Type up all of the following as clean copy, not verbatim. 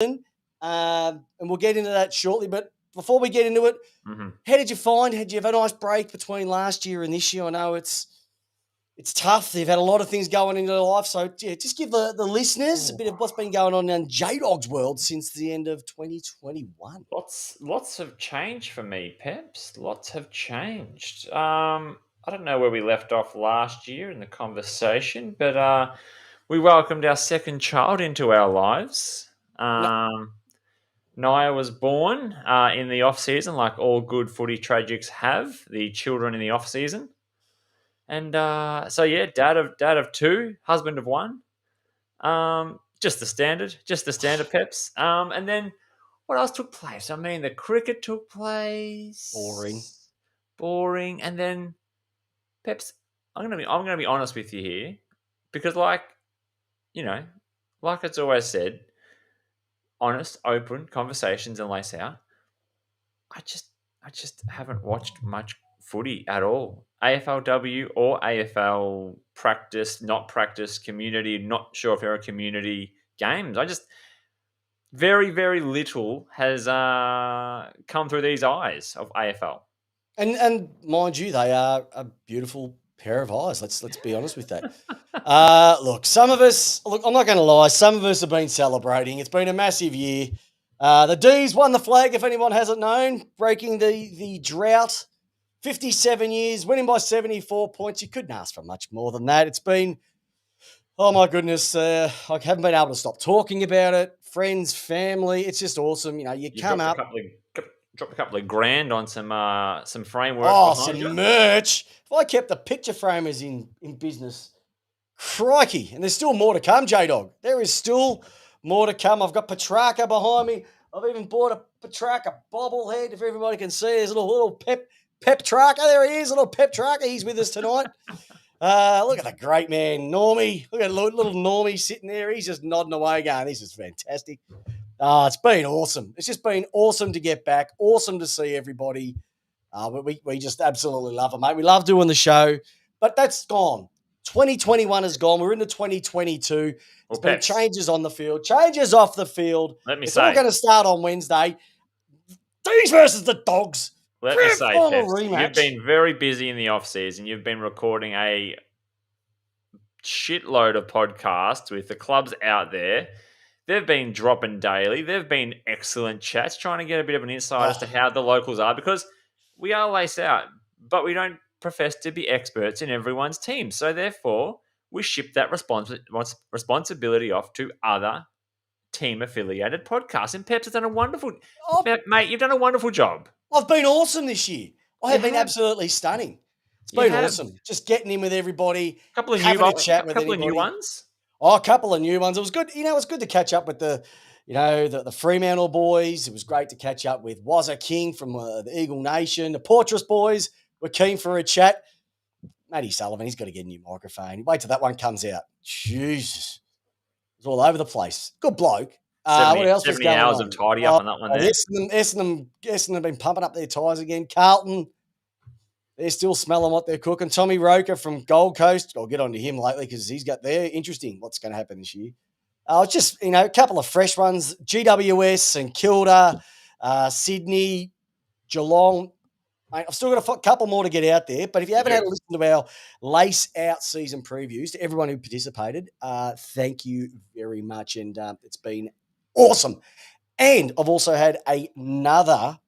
and we'll get into that shortly. But before we get into it, how did you find? Did you have a nice break between last year and this year? I know it's tough. They've had a lot of things going into their life. So, yeah, just give the listeners a bit of what's been going on in J-Dog's world since the end of 2021. Lots have changed for me, Peps. Lots have changed. I don't know where we left off last year in the conversation, but we welcomed our second child into our lives. Naya was born in the off season, like all good footy tragics have the children in the off season. And so yeah, dad of two, husband of one. Just the standard Peps. And then what else took place? I mean, the cricket took place. Boring. And then Peps, I'm gonna be honest with you here, because like it's always said, honest, open conversations and lace out. I just haven't watched much footy at all. AFLW or AFL practice, not practice, community, not sure if there are community games. I just very, very little has come through these eyes of AFL. And mind you, they are a beautiful pair of eyes. Let's be honest with that. Look, I'm not going to lie, some of us have been celebrating. It's been a massive year. The D's won the flag, if anyone hasn't known, breaking the drought. 57 years, winning by 74 points. You couldn't ask for much more than that. It's been, oh my goodness, I haven't been able to stop talking about it. Friends, family, it's just awesome. You come up. Dropped a couple of grand on some framework. Some merch. If I kept the picture framers in business, crikey. And there's still more to come, J-Dog. There is still more to come. I've got Petrarca behind me. I've even bought a Petrarca bobblehead, if everybody can see. There's a little Pep Trarca. There he is, little Pep Trarca. He's with us tonight. Look at the great man, Normie. Look at little Normie sitting there. He's just nodding away going, this is fantastic. It's been awesome. It's just been awesome to get back. Awesome to see everybody. We just absolutely love it, mate. We love doing the show, but that's gone. 2021 is gone. We're into 2022. There's been changes on the field, changes off the field. It's all going to start on Wednesday. D's versus the Dogs. Let me say, you've been very busy in the off-season. You've been recording a shitload of podcasts with the clubs out there. They've been dropping daily. They've been excellent chats, trying to get a bit of an insight as to how the locals are, because we are lace out, but we don't profess to be experts in everyone's team. So therefore, we ship that responsibility off to other team-affiliated podcasts. And Peps has done a wonderful... mate, you've done a wonderful job. I've been awesome this year. I have been absolutely stunning. It's been awesome. Just getting in with everybody. A couple of new ones. Oh, a couple of new ones. It was good. It was good to catch up with the Fremantle boys. It was great to catch up with Wazza King from the Eagle Nation. The Portress boys were keen for a chat. Matty Sullivan, he's got to get a new microphone. Wait till that one comes out. Jesus. It's all over the place. Good bloke. 70, what else 70 was going hours on? of tidy up on that one there. Essendon have been pumping up their tyres again. Carlton, they're still smelling what they're cooking. Tommy Roker from Gold Coast, I'll get on to him lately because he's got there. Interesting what's going to happen this year. Just, a couple of fresh ones. GWS, St Kilda, Sydney, Geelong. Mate, I've still got a couple more to get out there, but if you haven't had a listen to our Lace Out season previews, to everyone who participated, thank you very much, and it's been awesome. And I've also had another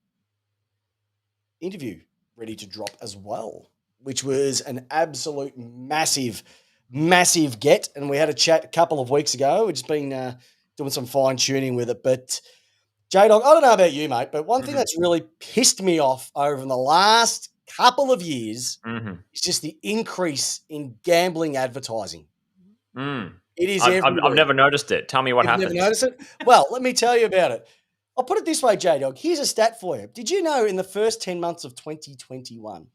interview ready to drop as well, which was an absolute massive get, and we had a chat a couple of weeks ago. We've just been doing some fine-tuning with it, but... J-Dog, I don't know about you, mate, but one thing that's really pissed me off over the last couple of years is just the increase in gambling advertising. It is everywhere. I've never noticed it. Tell me what happened. You've never noticed it? Well, let me tell you about it. I'll put it this way, J-Dog. Here's a stat for you. Did you know in the first 10 months of 2021,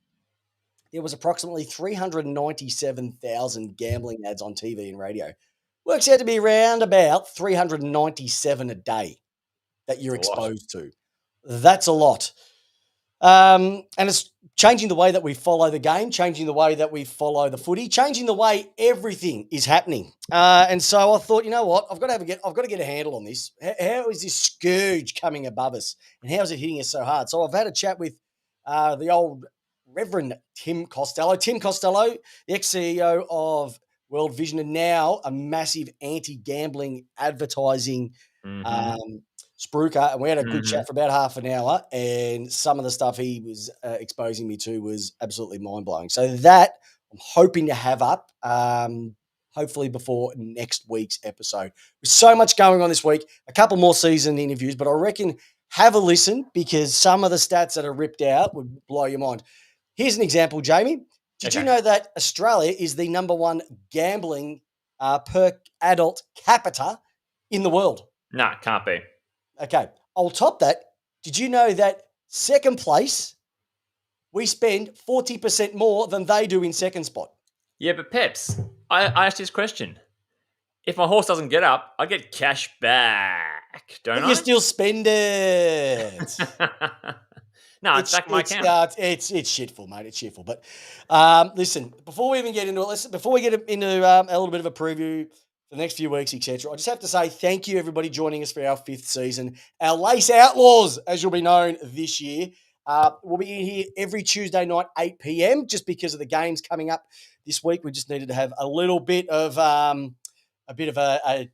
there was approximately 397,000 gambling ads on TV and radio? Works out to be around about 397 a day that you're exposed to. That's a lot. And it's changing the way that we follow the game, changing the way that we follow the footy, changing the way everything is happening. And so I thought, you know what, I've got to get a handle on this. How is this scourge coming above us, and how is it hitting us so hard? So I've had a chat with the old Reverend Tim Costello. Tim Costello, the ex-CEO of World Vision, and now a massive anti-gambling advertising spruiker, and we had a good chat for about half an hour, and some of the stuff he was exposing me to was absolutely mind-blowing. So that I'm hoping to have up hopefully before next week's episode. There's so much going on this week, a couple more season interviews, but I reckon have a listen because some of the stats that are ripped out would blow your mind. Here's an example, Jamie. Did you know that Australia is the number one gambling per adult capita in the world? No, can't be. Okay, I'll top that. Did you know that second place, we spend 40% more than they do in second spot? Yeah, but Peps, I asked this question. If my horse doesn't get up, I get cash back, don't I? You still spend it. No, it's back in my account. It's shitful, mate. It's shitful. But listen, before we even get into it, before we get into a little bit of a preview for the next few weeks, etc., I just have to say thank you, everybody, joining us for our 5th season. Our Lace Outlaws, as you'll be known this year, we'll be in here every Tuesday night, 8 p.m., just because of the games coming up this week. We just needed to have a little bit of a bit of a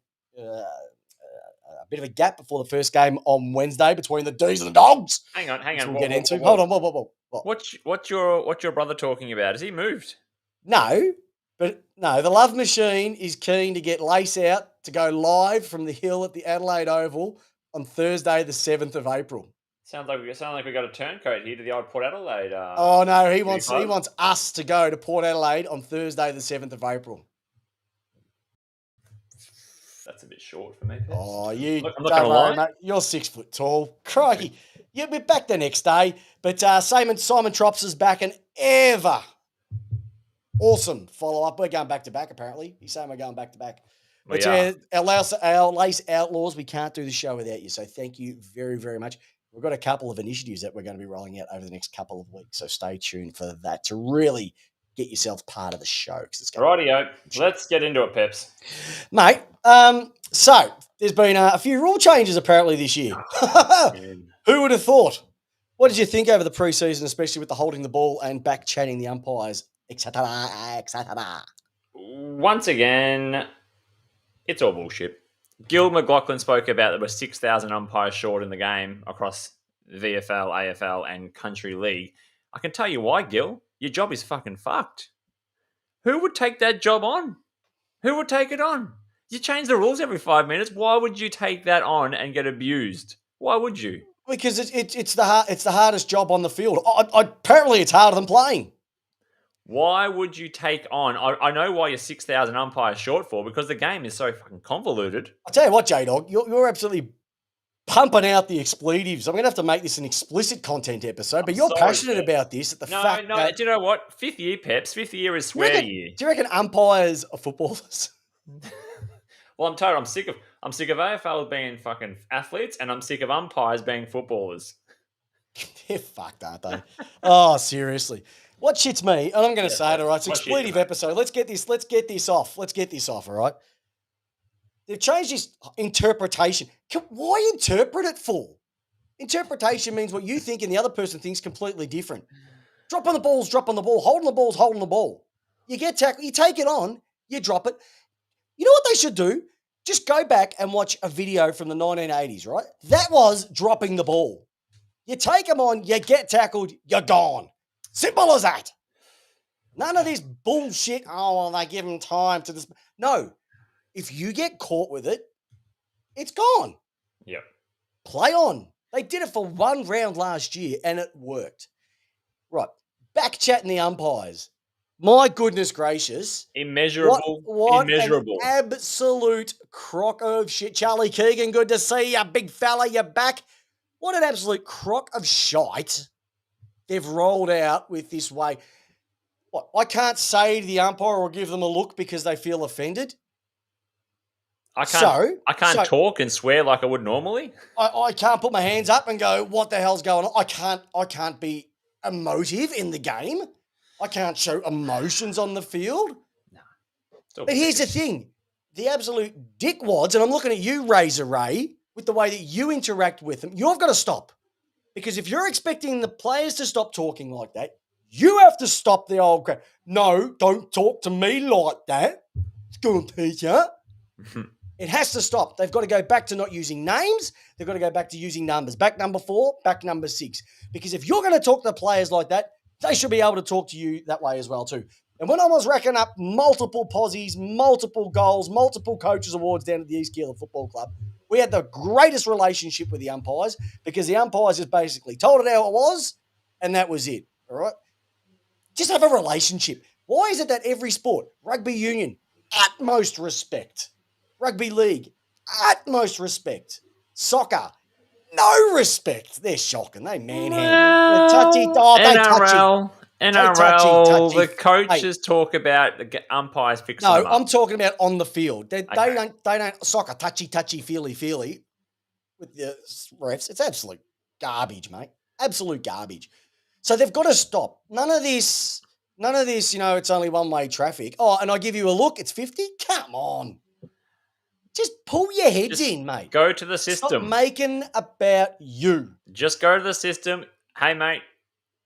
gap before the first game on Wednesday between the D's and the Dogs. Hang on. We'll get into. Hold on. What? What's your brother talking about? Has he moved? No, the Love Machine is keen to get Lace out to go live from the hill at the Adelaide Oval on Thursday, the 7th of April. Sounds like we got a turncoat here to the old Port Adelaide. Oh no, he wants us to go to Port Adelaide on Thursday, the 7th of April. That's a bit short for me. Pips. Oh, you! Look, I'm not going to lie, mate. You're 6 foot tall. Crikey! Yeah, we're back the next day. But Simon Trops is back, and ever awesome follow up. We're going back to back. Apparently, he's saying we're going back to back. But our Lace Outlaws, we can't do the show without you. So thank you very, very much. We've got a couple of initiatives that we're going to be rolling out over the next couple of weeks. So stay tuned for that to really get yourself part of the show. Rightio. Let's get into it, Peps. Mate, so there's been a few rule changes apparently this year. Who would have thought? What did you think over the preseason, especially with the holding the ball and back chatting the umpires, etc., etc.? Once again, it's all bullshit. Gil McLaughlin spoke about there were 6,000 umpires short in the game across VFL, AFL, and Country League. I can tell you why, Gil. Your job is fucking fucked. Who would take that job on? Who would take it on? You change the rules every 5 minutes. Why would you take that on and get abused? Why would you? Because it's the hardest job on the field. Apparently, it's harder than playing. Why would you take on? I know why you're 6,000 umpires short for, because the game is so fucking convoluted. I'll tell you what, J-Dog, you're absolutely pumping out the expletives. I'm going to have to make this an explicit content episode, but you're passionate about this. Do you know what? 5th year, Peps. 5th year is swear year. Do you reckon umpires are footballers? Well, I'm tired. I'm sick of AFL being fucking athletes, and I'm sick of umpires being footballers. They're fucked, aren't they? Oh, seriously. What shits me, and I'm going to say it, all right, it's an expletive episode. Let's get this off. All right? They've changed this interpretation. Why interpret it for? Interpretation means what you think and the other person thinks completely different. Drop on the ball. Holding the ball. You get tackled, you take it on, you drop it. You know what they should do? Just go back and watch a video from the 1980s, right? That was dropping the ball. You take them on, you get tackled, you're gone. Simple as that. None of this bullshit, they give them time to this. No. If you get caught with it, it's gone. Yep. Play on. They did it for one round last year and it worked. Right. Back chatting the umpires. My goodness gracious. Immeasurable. What an absolute crock of shit. Charlie Keegan, good to see you, big fella. You're back. What an absolute crock of shite they've rolled out with this way. What? I can't say to the umpire or give them a look because they feel offended. I So can't talk and swear like I would normally. I can't put my hands up and go, what the hell's going on? I can't be emotive in the game. I can't show emotions on the field. Still But here's the thing. The absolute dickwads, and I'm looking at you, Razor Ray, with the way that you interact with them, you've got to stop. Because if you're expecting the players to stop talking like that, you have to stop the old crap. No, don't talk to me like that. School teacher. It has to stop. They've got to go back to not using names. They've got to go back to using numbers. Back number 4, back number 6. Because if you're going to talk to players like that, they should be able to talk to you that way as well too. And when I was racking up multiple posies, multiple goals, multiple coaches awards down at the East Keilor Football Club, we had the greatest relationship with the umpires because the umpires just basically told it how it was, and that was it. All right? Just have a relationship. Why is it that every sport, rugby union, utmost respect. Rugby league, utmost respect. Soccer, no respect. They're shocking. They manhandle. Touchy. Oh, they touchy. NRL, the coaches talk about the umpires fixing them up. I'm talking about on the field. They don't soccer touchy, feely with the refs. It's absolute garbage, mate. Absolute garbage. So they've got to stop. None of this, it's only one-way traffic. Oh, and I give you a look, it's 50? Come on. Just pull your heads in, mate. Go to the system. Stop making about you. Just go to the system. Hey, mate,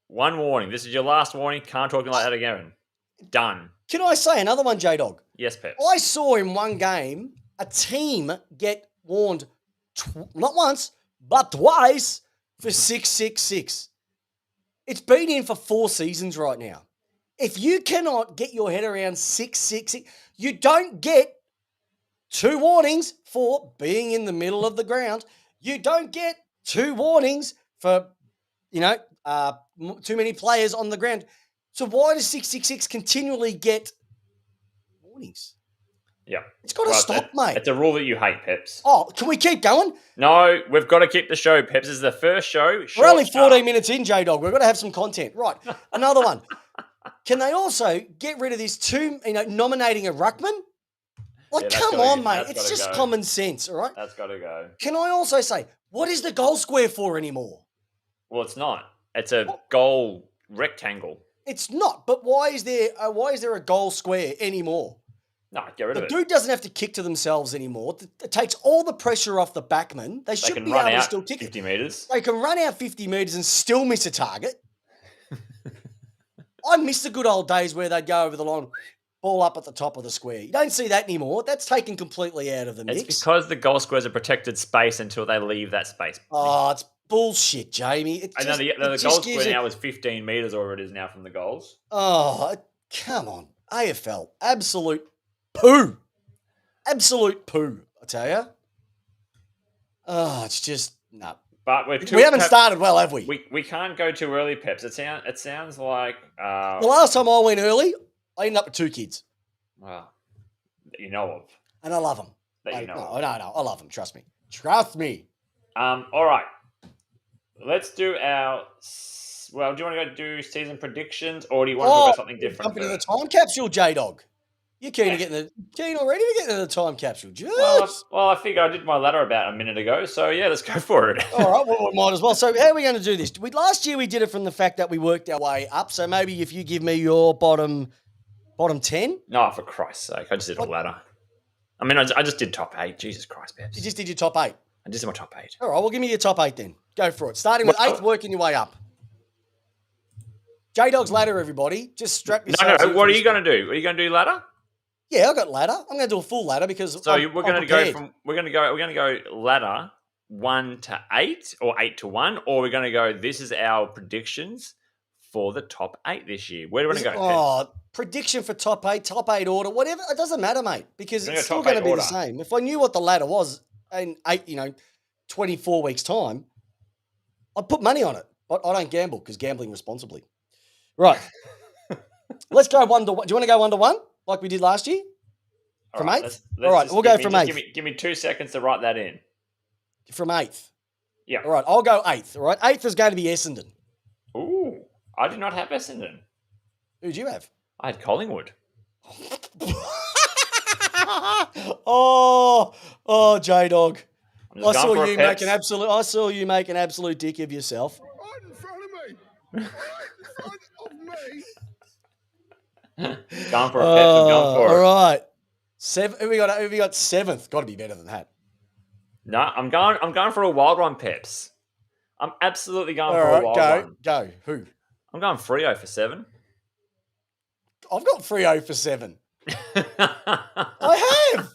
one warning. This is your last warning. Can't talk like that again. Done. Can I say another one, J-Dog? Yes, Pep. I saw in one game a team get warned not once, but twice for 666. It's been in for 4 seasons right now. If you cannot get your head around 666, you don't get 2 warnings for being in the middle of the ground. You don't get 2 warnings for, too many players on the ground. So why does 666 continually get warnings? Yeah. It's got to stop, mate. It's a rule that you hate, Peps. Oh, can we keep going? No, we've got to keep the show, Peps. This is the first show. We're only 14 minutes in, J-Dog. We've got to have some content. Right. Another one. Can they also get rid of this nominating a ruckman? Like, come on, mate. It's just common sense, all right? That's got to go. Can I also say, what is the goal square for anymore? Well, it's not. It's a goal rectangle. It's not. But why is there a goal square anymore? No, get rid of it. The dude doesn't have to kick to themselves anymore. It takes all the pressure off the backman. They should be able to still kick 50 metres. They can run out 50 metres and still miss a target. I miss the good old days where they'd go over the line, ball up at the top of the square. You don't see that anymore. That's taken completely out of the mix. It's because the goal square is a protected space until they leave that space. Oh, it's bullshit, Jamie. The goal square now is 15 metres, or it is now from the goals. Oh, come on. AFL. Absolute poo. Absolute poo, I tell you. Oh, it's just, no. But we haven't started well, have we? We can't go too early, Peps. It sounds like... the last time I went early, I ended up with 2 kids. Well, that you know of. And I love them. No, I love them. Trust me. Trust me. All right. Let's do our... Well, do you want to go do season predictions, or do you want to talk about something different? Jump into the time capsule, J-Dog. You're keen already to get into the time capsule. Well, I figure I did my ladder about a minute ago, so yeah, let's go for it. All right, well, we might as well. So how are we going to do this? Last year we did it from the fact that we worked our way up, so maybe if you give me your bottom 10? No, for Christ's sake, I just did a ladder. I mean, I just did top 8. Jesus Christ, Peps. You just did your top 8? I just did my top 8. All right, well, give me your top 8 then. Go for it. Starting with 8th, working your way up. J-Dog's ladder, everybody. Just strap yourself. No, what are you going to do? Are you going to do ladder? Yeah, I got ladder. I'm going to do a full ladder because we're going to go ladder 1 to 8 or 8 to 1, or we're going to go. This is our predictions for the top 8 this year. Where do we want to go? Oh, prediction for top 8 order, whatever. It doesn't matter, mate, because it's still going to be the same. If I knew what the ladder was in 24 weeks time, I'd put money on it. But I don't gamble because gambling responsibly. Right. Let's go 1 to 1. Do you want to go 1 to 1 like we did last year? From 8th? All right, we'll go from 8th. Give me 2 seconds to write that in. From 8th? Yeah. All right, I'll go 8th. All right, 8th is going to be Essendon. Ooh, I did not have Essendon. Who did you have? I had Collingwood. Oh, J Dog. I'm just going for a Peps. I saw you make an absolute dick of yourself. Right in front of me. Right in front of me. Going for a Peps. I'm going for All it. right. Who we got seventh? Got to be better than that. No, I'm going for a wild one, Peps. I'm absolutely going All for right, a wild one. go. Who? I'm going Freo for 7. I've got Freo for 7. I have.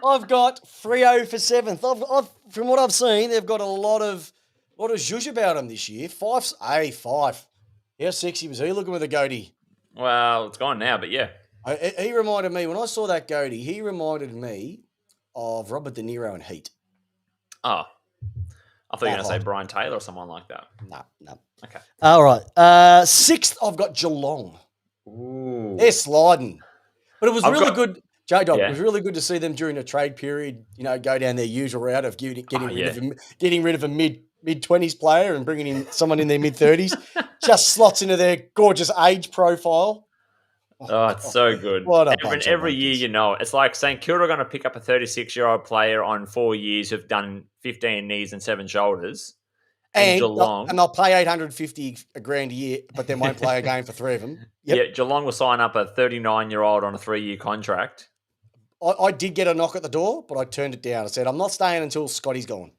I've got Freo for 7th. I've from what I've seen, they've got a lot of zhuzh about them this year. Fife's Fife. How sexy was he looking with a goatee? Well, it's gone now, but yeah. He reminded me, when I saw that goatee, he reminded me of Robert De Niro in Heat. Oh. I thought you were going to say hot. Brian Taylor or someone like that. No. Okay. All right. 6th, I've got Geelong. Ooh. They're sliding. But it was I've really got- good. J-Dog, Yeah. it was really good to see them during the trade period, go down their usual route of getting rid of a mid-20s player and bringing in someone in their mid-30s. Just slots into their gorgeous age profile. Oh, it's so good. What a bunch of every year, monkeys. you know, it's like St Kilda are going to pick up a 36-year-old player on 4 years who've done 15 knees and 7 shoulders. And Geelong. And they'll pay $850 grand a year, but they won't play a game for 3 of them. Yep. Yeah, Geelong will sign up a 39-year-old on a 3-year contract. I did get a knock at the door, but I turned it down. I said, I'm not staying until Scotty's gone.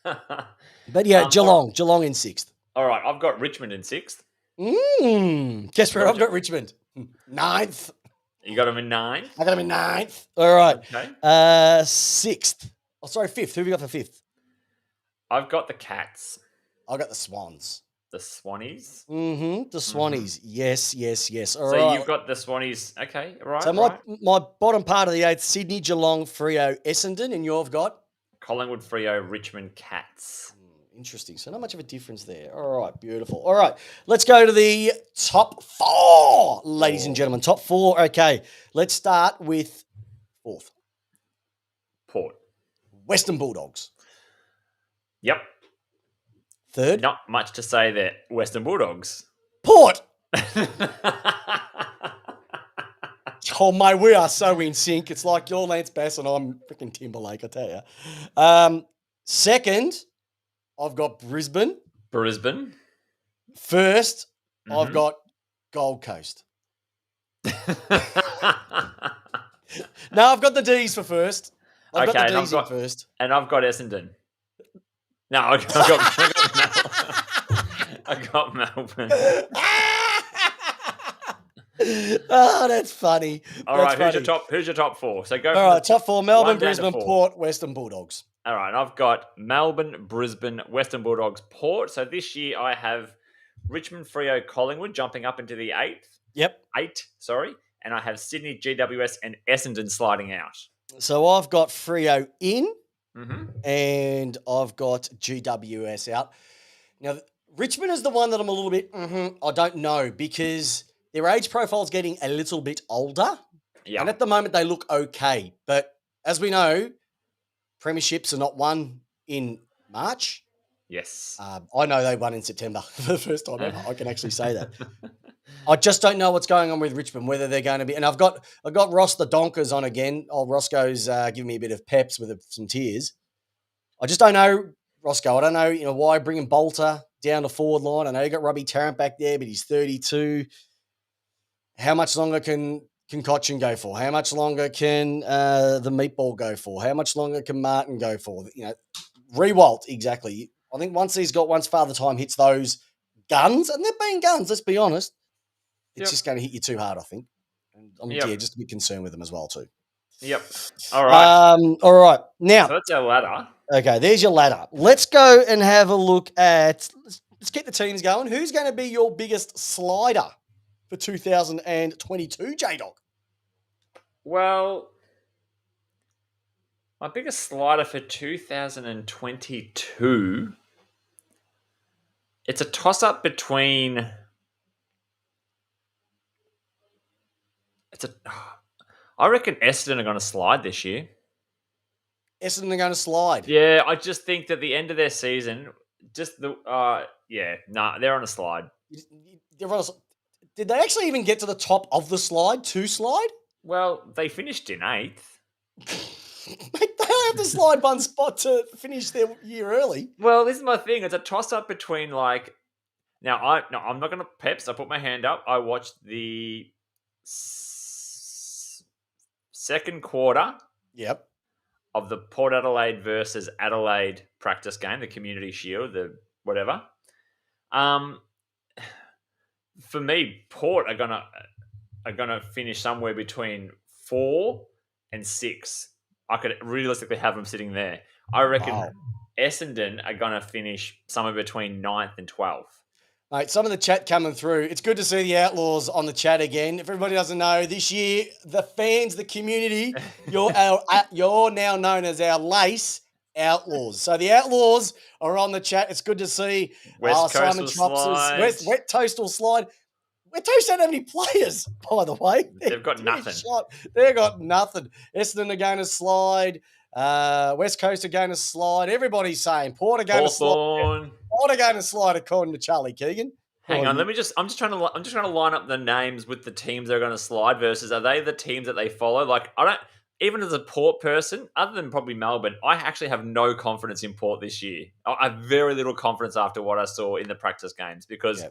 But yeah, Geelong in 6th. All right, I've got Richmond in 6th. Guess where I've got Richmond? 9th. You got them in 9th? I got them in 9th. All right. Okay. 6th. Oh, sorry, 5th. Who have we got for 5th? I've got the Cats. I got the Swans. The Swannies. The Swannies. Yes. All so right. you've got the Swannies. Okay, right. So my bottom part of the 8th, Sydney, Geelong, Freo, Essendon, and you've got? Collingwood, Freo, Richmond, Cats. Interesting. So not much of a difference there. All right, beautiful. All right, let's go to the top 4, ladies and gentlemen. Top 4. Okay, let's start with 4th. Port. Western Bulldogs. Yep. 3rd. Not much to say there. Western Bulldogs. Port. Oh, mate, we are so in sync. It's like you're Lance Bass and I'm freaking Timberlake, I tell you. 2nd, I've got Brisbane. Brisbane. 1st, I've got Gold Coast. No, I've got the D's for 1st. I've got the D's in 1st. And I've got Essendon. No, I got Melbourne. Oh, that's funny. All right, who's your top 4? So go. All right, top 4: Melbourne, 1 down to Brisbane, 4. Port, Western Bulldogs. All right, I've got Melbourne, Brisbane, Western Bulldogs, Port. So this year I have Richmond, Freo, Collingwood jumping up into the 8th. Yep. 8, sorry. And I have Sydney, GWS, and Essendon sliding out. So I've got Freo in, and I've got GWS out. Now, Richmond is the one that I'm a little bit, I don't know, because their age profile is getting a little bit older. Yeah. And at the moment, they look okay. But as we know, premierships are not won in March. Yes. I know they won in September for the first time ever. I can actually say that. I just don't know what's going on with Richmond, whether they're going to be. And I've got Ross the Donkers on again. Old Roscoe's giving me a bit of peps with some tears. I just don't know, Roscoe. I don't know, why bringing Bolter down the forward line. I know you got Robbie Tarrant back there, but he's 32. How much longer can Cochin go for? How much longer can the Meatball go for? How much longer can Martin go for? Rewalt, exactly. I think once Father Time hits those guns, and they're being guns, let's be honest, it's just going to hit you too hard, I think. And I'm just a bit concerned with them as well, too. Yep. All right. All right. Now, so that's our ladder. Okay, there's your ladder. Let's go and have a look at, let's get the teams going. Who's going to be your biggest slider for 2022, J-Dog? Well, my biggest slider for 2022, it's a toss-up between... I reckon Essendon are going to slide this year. Essendon are going to slide? Yeah, I just think that the end of their season, they're on a slide. Did they actually even get to the top of the slide, to slide? Well, they finished in 8th. Mate, they don't have to slide one spot to finish their year early. Well, this is my thing. It's a toss up between like. I'm not going to Peps. I put my hand up. I watched the second quarter Yep. of the Port Adelaide versus Adelaide practice game, the Community Shield, the whatever. For me, Port are gonna finish somewhere between 4 and 6. I could realistically have them sitting there. I reckon Wow. Essendon are gonna finish somewhere between 9th and 12th. Mate, some of the chat coming through. It's good to see the Outlaws on the chat again. If everybody doesn't know, this year, the fans, the community, you're now known as our Lace Outlaws. So the Outlaws are on the chat. It's good to see. West Coast Simon will Trops' slide. Wet Toast will slide. Wet Toast don't have any players, by the way. They've got nothing. They've got nothing. Essendon are going to slide. West Coast are going to slide. Everybody's saying Port are going to slide. Hawthorn. Port are going to slide according to Charlie Keegan. Hang Oh, on, I'm just trying to line up the names with the teams they're going to slide versus are they the teams that they follow? Like I don't even as a Port person, other than probably Melbourne, I actually have no confidence in Port this year. I have very little confidence after what I saw in the practice games because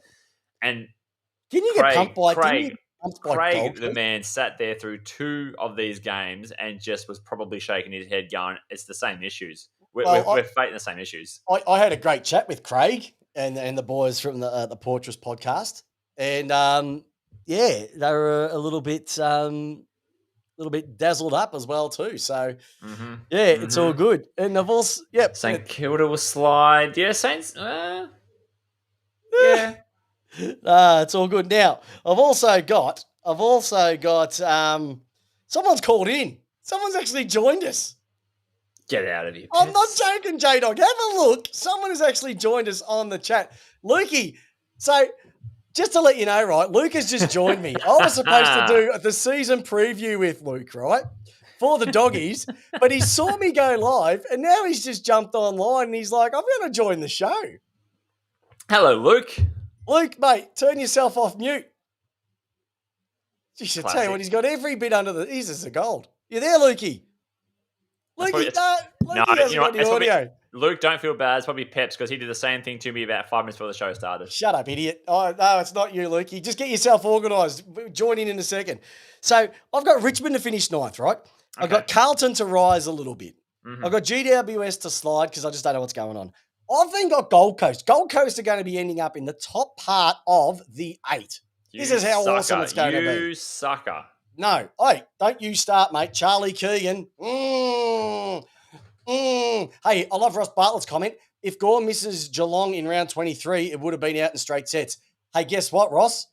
and didn't you get pumped by Craig, Gold the Coast? man, sat there through 2 of these games and just was probably shaking his head going, it's the same issues. We're fighting the same issues. I had a great chat with Craig and the boys from the Portress podcast. And, they were a little bit dazzled up as well too. So, it's all good. And I've also, St Kilda will slide. Yeah, Saints. Yeah. It's all good. Now, I've also got someone's called in. Someone's actually joined us. Get out of here. I'm not joking, J-Dog. Have a look. Someone has actually joined us on the chat. Lukey, so just to let you know, right, Luke has just joined me. I was supposed to do the season preview with Luke, right, for the doggies, but he saw me go live, and now he's just jumped online, and he's like, I'm going to join the show. Hello, Luke. Luke, mate, turn yourself off mute. Jeez, I tell you what, he's got every bit under the... He's just a gold. You there, Lukey? Lukey, hasn't got the audio. Luke, don't feel bad. It's probably Peps because he did the same thing to me about 5 minutes before the show started. Shut up, idiot. Oh, no, it's not you, Lukey. Just get yourself organised. Join in a second. So I've got Richmond to finish 9th, right? Okay. I've got Carlton to rise a little bit. Mm-hmm. I've got GWS to slide because I just don't know what's going on. I've then got Gold Coast. Gold Coast are going to be ending up in the top part of the 8. This is how awesome it's going to be. You sucker. No. Hey, don't you start, mate. Charlie Keegan. Hey, I love Ross Bartlett's comment. If Gore misses Geelong in round 23, it would have been out in straight sets. Hey, guess what, Ross?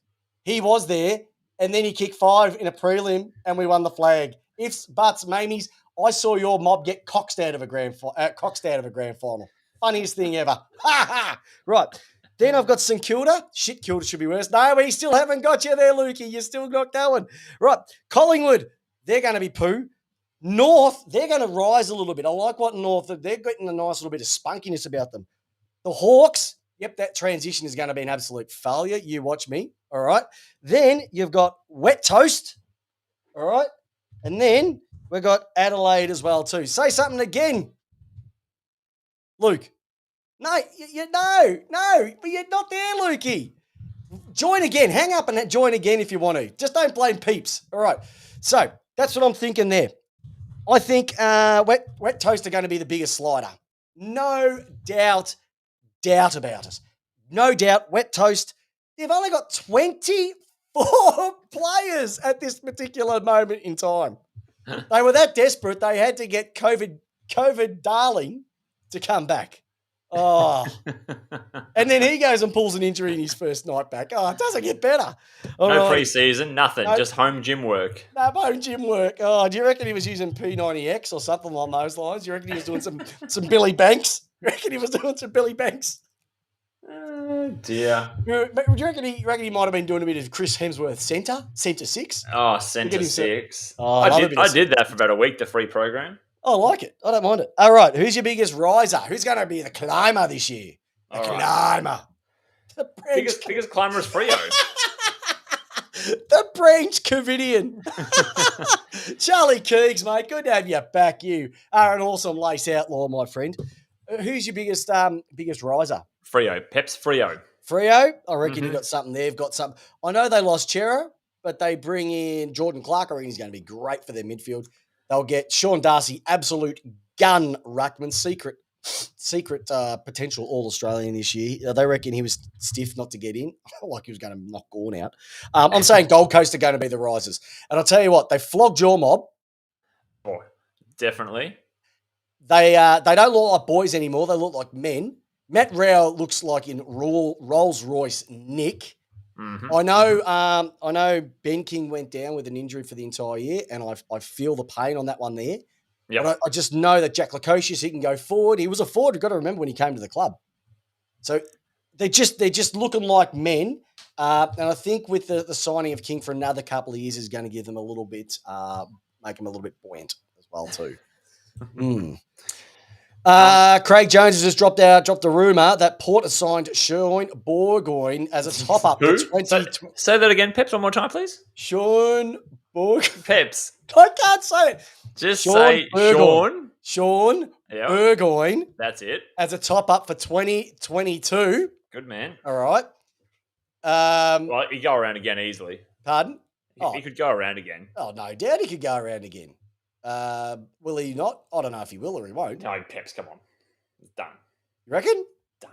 He was there, and then he kicked 5 in a prelim, and we won the flag. Ifs, buts, maybes. I saw your mob get coxed out of a grand final. Funniest thing ever. Ha ha. Right. Then I've got St Kilda. Shit, Kilda should be worse. No, we still haven't got you there, Lukey. You're still not going. Right. Collingwood, they're going to be poo. North, they're going to rise a little bit. I like what North, they're getting a nice little bit of spunkiness about them. The Hawks, yep, that transition is going to be an absolute failure. You watch me, all right? Then you've got Wet Toast, all right? And then we've got Adelaide as well too. Say something again, Luke. No, but you're not there, Lukey. Join again. Hang up and join again if you want to. Just don't blame peeps. All right. So that's what I'm thinking there. I think Wet Toast are going to be the biggest slider. No doubt about it. No doubt, Wet Toast, they've only got 24 players at this particular moment in time. They were that desperate, they had to get COVID darling to come back. Oh. And then he goes and pulls an injury in his first night back. Oh, it doesn't get better. No pre-season, nothing. Just home gym work. No, home gym work. Oh, do you reckon he was using P90X or something along those lines? Do you reckon he was doing some Billy Banks? Do you reckon he was doing some Billy Banks? Dear. Do you reckon he might have been doing a bit of Chris Hemsworth Centre 6? Oh, Centre 6. Oh, I did that for about a week, the free program. I like it. I don't mind it. All right. Who's your biggest riser? Who's going to be the climber this year? The climber. Biggest climber is Freo. The Branch Covidian. Charlie Keegs, mate. Good to have you back. You are an awesome lace outlaw, my friend. Who's your biggest riser? Frio. Pep's Frio. Freo? I reckon you got something there. You've got something. I know they lost Chera, but they bring in Jordan Clark. I reckon he's going to be great for their midfield. They'll get Sean Darcy, absolute gun ruckman, secret potential All-Australian this year. They reckon he was stiff not to get in, like he was going to knock Gawn out. I'm saying Gold Coast are going to be the risers. And I'll tell you what, they flogged your mob. Oh, definitely. They don't look like boys anymore. They look like men. Matt Rao looks like in Rolls Royce Nick. Mm-hmm. I know Ben King went down with an injury for the entire year, and I feel the pain on that one there. Yeah. But I just know that Jack Lukosius, he can go forward. He was a forward. You've got to remember when he came to the club. So they're just looking like men. And I think with the signing of King for another couple of years is going to give them a little bit, make them a little bit buoyant as well too. Craig Jones has just dropped a rumour that Port has signed Sean Burgoyne as a top-up for 2020. Say that again, Peps, one more time, please. Sean Burgoyne. Peps. I can't say it. Just Sean say Burgoyne. Sean. Sean Burgoyne That's it. as a top-up for 2022. Good man. All right. Well, he go around again easily. Pardon? He could go around again. Oh, no doubt he could go around again. Will he not? I don't know if he will or he won't. No, Peps, come on. He's done. You reckon? Done.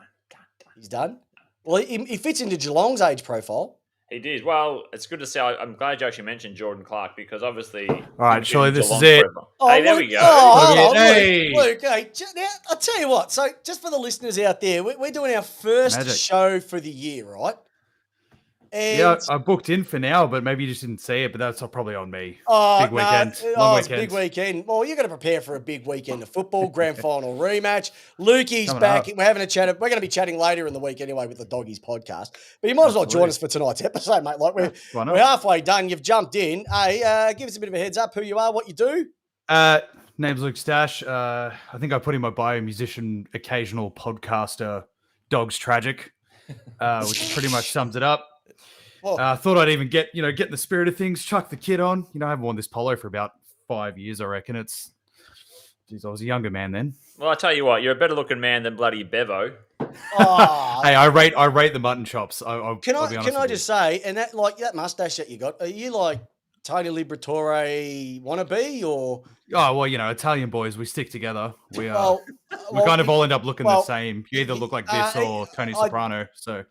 He's done? Well, he fits into Geelong's age profile. He did. Well, it's good to see. I'm glad you actually mentioned Jordan Clark because obviously... All right, surely this is Geelong it. forever. Hey, there we go. Oh, hold on, Hey. Luke, hey, now, I'll tell you what. So just for the listeners out there, we're doing our first Magic. show for the year, right? And Yeah, I booked in for now, but maybe you just didn't see it. But that's probably on me. Oh, Big weekend. No, Long it's a big weekend. weekend. Well, you're going to prepare for a big weekend of football, grand final rematch. Lukey's Coming back. up. We're having a chat. We're going to be chatting later in the week anyway with the Doggies podcast. But you might as well join Absolutely. us for tonight's episode, mate. Like Why not? we're halfway done. You've jumped in. Hey, give us a bit of a heads up who you are, what you do. Name's Luke Stash. I think I put in my bio musician, occasional podcaster, Dogs Tragic, which pretty much sums it up. Well, Thought I'd even get in the spirit of things, chuck the kit on. I haven't worn this polo for about 5 years, I reckon. Geez, I was a younger man then. Well, I tell you what, you're a better looking man than bloody Bevo. oh, Hey, I rate the mutton chops. can I'll be honest I with just say, and that mustache that you got, are you like Tony Liberatore wannabe or? you. Oh well, Italian boys, we stick together. We Well, kind of all end up looking well, the same. You either look like this or Tony Soprano. So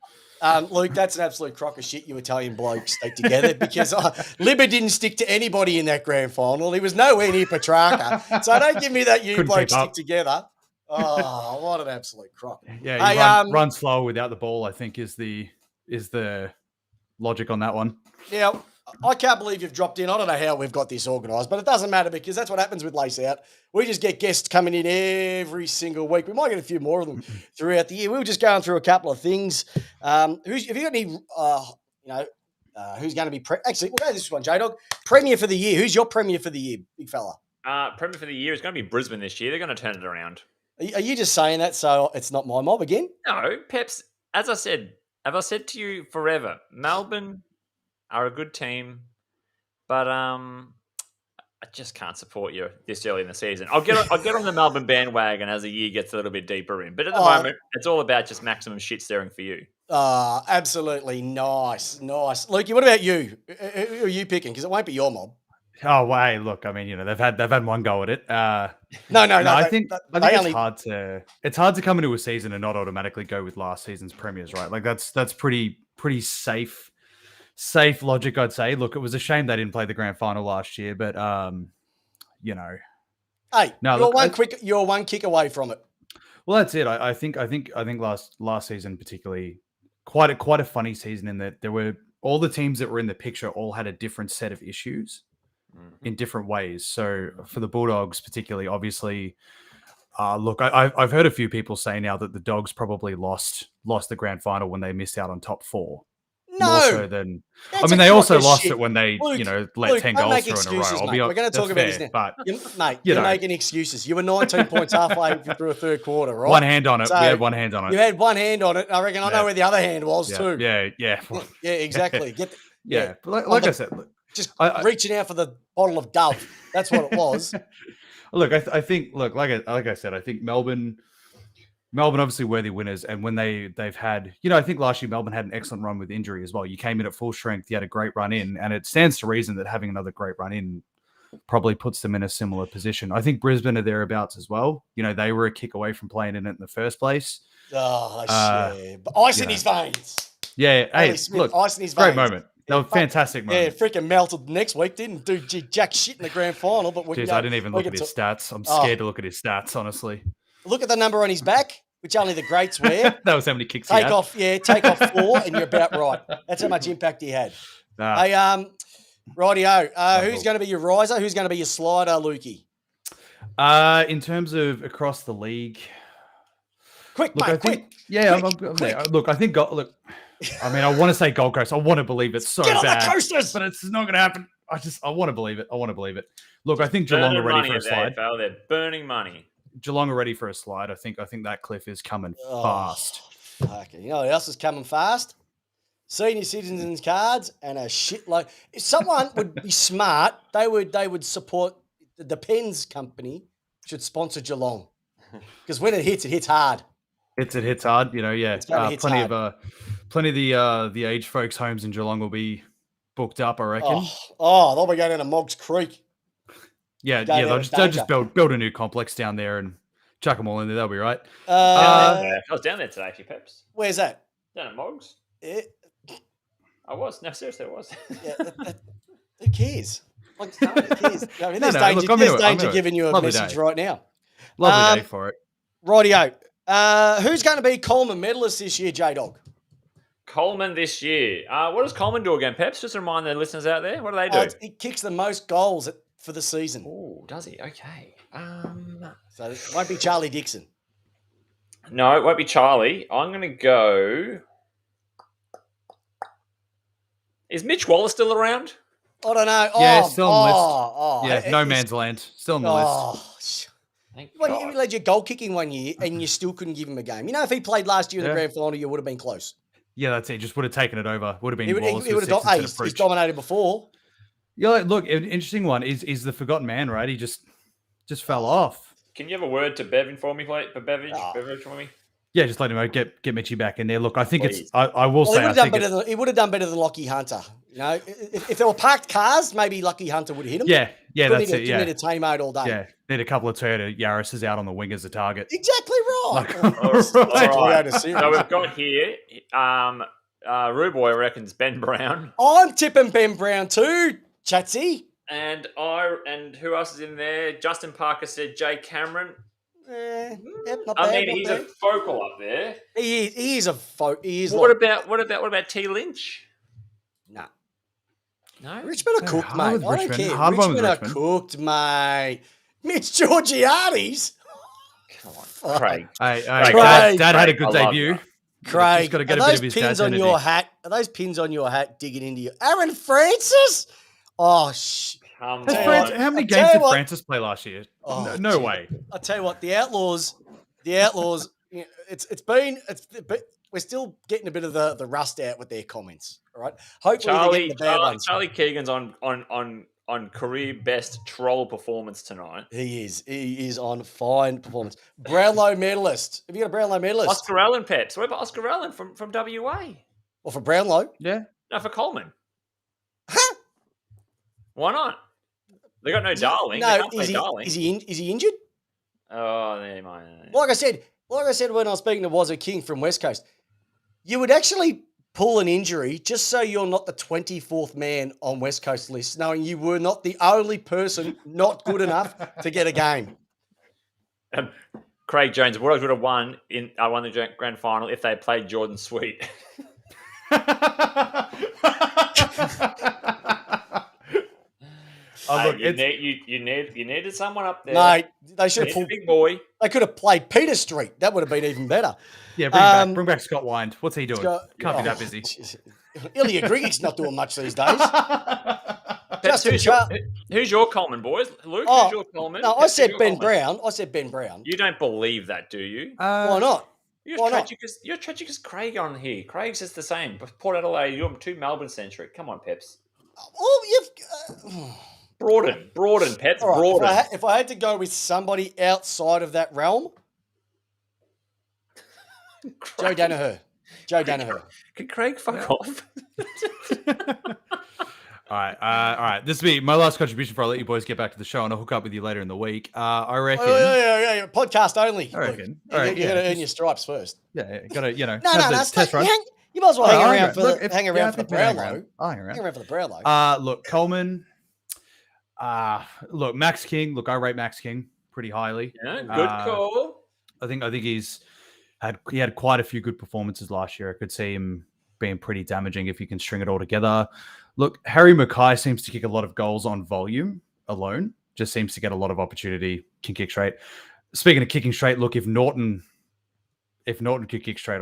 Luke, that's an absolute crock of shit. You Italian blokes stick together because Libba didn't stick to anybody in that grand final. He was nowhere near Petrarca. So don't give me that you Couldn't blokes keep stick up. together. Oh, what an absolute crock. yeah, Hey, run slow without the ball. I think is the logic on that one. Now, I can't believe you've dropped in. I don't know how we've got this organised, but it doesn't matter because that's what happens with Lace Out. We just get guests coming in every single week. We might get a few more of them throughout the year. We were just going through a couple of things. Have you got any, who's going to be, actually, we'll go this one, J-Dog. Premier for the year. Who's your premier for the year, big fella? Premier for the year is going to be Brisbane this year. They're going to turn it around. Are you just saying that so it's not my mob again? No, Peps, as I said, have I said to you forever, Melbourne are a good team, but I just can't support you this early in the season. I'll get on the Melbourne bandwagon as the year gets a little bit deeper in. But at the moment, it's all about just maximum shit staring for you. Absolutely nice. Lukey, what about you? Who are you picking? Because it won't be your mob. Oh, wait, look, I mean, they've had one go at it. No. I think they it's hard to come into a season and not automatically go with last season's premiers, right? Like that's pretty safe logic, I'd say. Look, it was a shame they didn't play the grand final last year, but Hey, no, you're one kick away from it. well, that's it. I think last season particularly quite a funny season in that there were all the teams that were in the picture all had a different set of issues in different ways. So for the Bulldogs, particularly, obviously, look, I've heard a few people say now that the Dogs probably lost the grand final when they missed out on top four. No, More so than that's I mean, a they crock also of lost shit. it when they Luke, 10 don't goals make through in a row. excuses, mate. I'll We're going to that's talk about this fair, now. but You're making excuses. You were 19 points halfway through a third quarter, right? one hand on it. So, we had one hand on it. You had one hand on it. I reckon I know where the other hand was too. Yeah. Yeah, exactly. Yeah, but like, On like the- I said, look, Just I- reaching out for the bottle of Dove. That's what it was. look, I think, look, like I said, I think Melbourne obviously worthy winners, and when they've had, I think last year Melbourne had an excellent run with injury as well. You came in at full strength, you had a great run in, and it stands to reason that having another great run in probably puts them in a similar position. I think Brisbane are thereabouts as well. They were a kick away from playing in it in the first place. Oh, shit. But ice in his veins. Yeah, hey, Ollie Smith, look, ice in his veins. great moment. That was a fantastic Yeah, moment. freaking melted next week. Didn't do jack shit in the grand final. But we Jeez, can go, I didn't even look at his stats. I'm scared to look at his stats, honestly. Look at the number on his back, which only the greats wear. That was how many kicks he had. Take off 4, and you're about right. That's how much impact he had. Nah. Hey, rightio. Who's cool. going to be your riser? Who's going to be your slider, Lukey? In terms of across the league, Quick, look, mate, I think, quick. yeah, quick, I'm there. Look, I think, look, I mean, I want to say Gold Coast. I want to believe it's so Get on bad, the coasters! but it's not going to happen. I want to believe it. I want to believe it. Look, I think Geelong are ready for a slide. They're burning money. Geelong are ready for a slide. I think that cliff is coming fast. Fuck it. You know what else is coming fast? Senior citizens cards and a shitload. If someone would be smart, they would support the Pens company should sponsor Geelong, because when it hits hard. It hits hard, yeah. hits Plenty hard. of the aged folks' homes in Geelong will be booked up, I reckon. They'll be going down to Moggs Creek. Yeah, Go down they'll to just Danger. build a new complex down there and chuck them all in there. They'll be right. I was down there today, actually, Peps. Where's that? Down at Moggs. Eh, I was. No, seriously, I was. yeah, who cares? Like, who cares? I mean, there's No, danger, look, I'm there's into it, I'm danger into it. giving you a Lovely message day. right now. Lovely day for it. Rightio. Who's going to be Coleman medalist this year, J-Dog? Coleman this year. What does Coleman do again, Peps? Just to remind the listeners out there. What do they do? He kicks the most goals for the season. Oh, does he? Okay. So it won't be Charlie Dixon. No, it won't be Charlie. I'm going to go. Is Mitch Wallace still around? I don't know. Yeah, still on the list. No it's- man's land. Still on the list. Oh, Thank well, God. you led your goal kicking one year and you still couldn't give him a game. You know, if he played last year in the Yeah. grand final, you would have been close. Yeah, that's it. Just would have taken it over. Would have been He would Wallace have with six instead of he's Pritch. dominated before. Yeah, look, an interesting one is the forgotten man, right? He just fell off. Can you have a word to Bevan for me, please? Beverage Oh. for me? Yeah, just let him get Mitchie back in there. Look, I think Please. it's. I will Well, say, I think it's, he would have done better than Lockie Hunter. You know, if there were parked cars, maybe Lockie Hunter would have hit him. yeah, Couldn't that's it. Didn't Yeah, need a team mode all day. yeah. Need a couple of Toyota Yaris's out on the wing as a target. Exactly right. Like- All Toyota right. Series. So we've got here, Ruboy reckons Ben Brown. I'm tipping Ben Brown too, Chatsy. And who else is in there? Justin Parker said Jay Cameron. Yep, not I bad, mean, not he's bad. a focal up there. He is a folk. He is. What like, about T Lynch? nah. No. Richmond are Yeah, cooked, hard mate. with I don't Richmond. care. Hard one with Richmond are Richmond. cooked, mate. Mitch Georgiades. Come on, Craig. Hey, Craig. Dad had a good I love debut. that. Craig, Just gotta get are a bit those of his pins dad's on energy. your hat? Are those pins on your hat digging into you? Aaron Francis? Oh, Come Has Tell you on. what, How many I'll tell games you did what- Francis play last year? Oh, No gee. way. I tell you what, the Outlaws. You know, we're still getting a bit of the rust out with their comments. All right, hopefully they're getting the bad ones. Charlie Keegan's on career best troll performance tonight. He is on fine performance. Brownlow medalist. Have you got a Brownlow medalist? Oscar Allen, Peps. What about Oscar Allen from WA? Or for Brownlow? Yeah. No, for Coleman. Huh? Why not? They got no Darling. They No, can't play Darling. is he injured? Oh, there might. Like I said when I was speaking to Wazoo King from West Coast, you would actually pull an injury just so you're not the 24th man on West Coast list, knowing you were not the only person not good enough to get a game. Craig Jones would have won the grand final if they had played Jordan Sweet. Oh, look, you needed someone up there. Mate, they should have He's a pulled. big boy. They could have played Peter Street. That would have been even better. yeah, bring back Scott Wind. What's he doing? Can't be that busy. Ilya Grigic's not doing much these days. Peps, Justin who's your Coleman, boys? Luke, who's your Coleman? No, I Peps, said who's your Ben Coleman? Brown. I said Ben Brown. You don't believe that, do you? Why not? You're Why as not? tragic as Craig on here. Craig's just the same. But Port Adelaide, you're too Melbourne centric. Come on, Peps. Oh, Broaden, Peps. all right. Broaden. If I had to go with somebody outside of that realm, Joe Danaher. Joe Danaher. Can Craig fuck off? All right. This will be my last contribution before I let you boys get back to the show, and I'll hook up with you later in the week. I reckon. Yeah. Podcast only. I reckon. Luke. All right, You got to earn your stripes first. Yeah, gotta No, have no, the no. test run. You might as well hang around for Look, the hang around for the Brownlow. I'll hang around. Hang around for the Brownlow. Look, Coleman. Look, Max King. Look, I rate Max King pretty highly. Yeah, good call. I think he had quite a few good performances last year. I could see him being pretty damaging if you can string it all together. Look, Harry Mackay seems to kick a lot of goals on volume alone. Just seems to get a lot of opportunity, can kick straight. Speaking of kicking straight, look, if Norton could kick straight,